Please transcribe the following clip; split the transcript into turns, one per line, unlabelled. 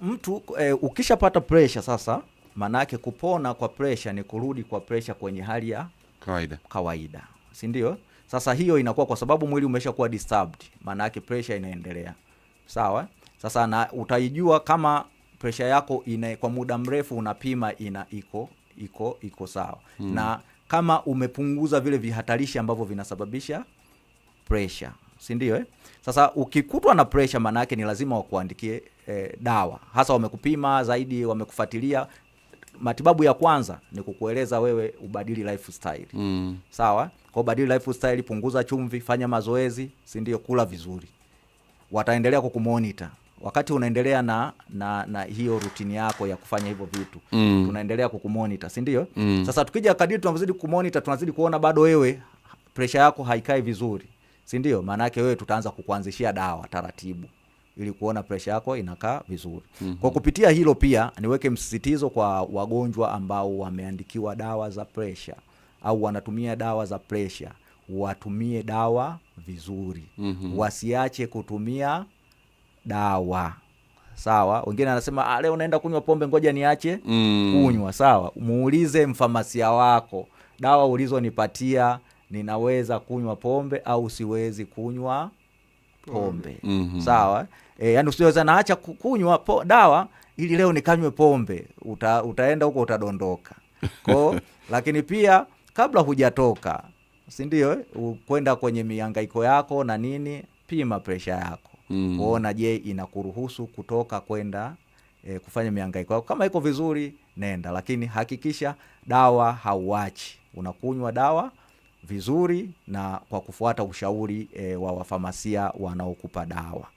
Mtu ukishapata pressure sasa, manake kupona kwa pressure ni kurudi kwa pressure kwenye hali ya kawaida, si ndio? Sasa hiyo inakuwa kwa sababu mwili umeshakuwa disturbed, manake pressure inaendelea. Sawa? Sasa na utaijua kama pressure yako kwa muda mrefu unapima iko sawa. Na kama umepunguza vile vihatarishi ambavyo vinasababisha pressure, si ndio? Sasa ukikutwa na pressure, maana yake ni lazima wakuandikie dawa. Hasa wamekupima zaidi, wamekufuatilia. Matibabu ya kwanza ni kukueleza wewe ubadili lifestyle. Sawa? Kwa ubadili lifestyle, punguza chumvi, fanya mazoezi, si ndio, kula vizuri. Wataendelea kukumonitor. Wakati unaendelea na hiyo routine yako ya kufanya hivyo vitu, tunaendelea kukumonitor, si ndio? Sasa tukija kadiri tunazidi kukumonitor, tunazidi kuona bado wewe pressure yako haikai vizuri, si ndio? Maana yake wewe tutaanza kukuanzishia dawa taratibu ili kuona pressure yako inakaa vizuri. Kwa kupitia hilo pia niweke msisitizo kwa wagonjwa ambao wameandikiwa dawa za pressure au wanatumia dawa za pressure, watumie dawa vizuri. Wasiache kutumia dawa. Sawa? Wengine anasema leo naenda kunywa pombe, ngoja niache kunywa. Sawa? Muulize mfamasia wako, dawa ulizonipatia ninaweza kunywa pombe au siwezi kunywa pombe? Sawa? Yani usiweza naacha kunywa dawa ili leo nikanywe pombe. Utaenda huko utadondoka. Lakini pia kabla hujatoka, si ndio, kwenda kwenye mihangaiko yako na nini, pima pressure yako. Kuona je, inakuruhusu kutoka kwenda kufanya mihangaiko yako. Kama iko vizuri, nenda, lakini hakikisha dawa hauachi. Unakunywa dawa vizuri na kwa kufuata ushauri wa wafamasia wanaokupa dawa.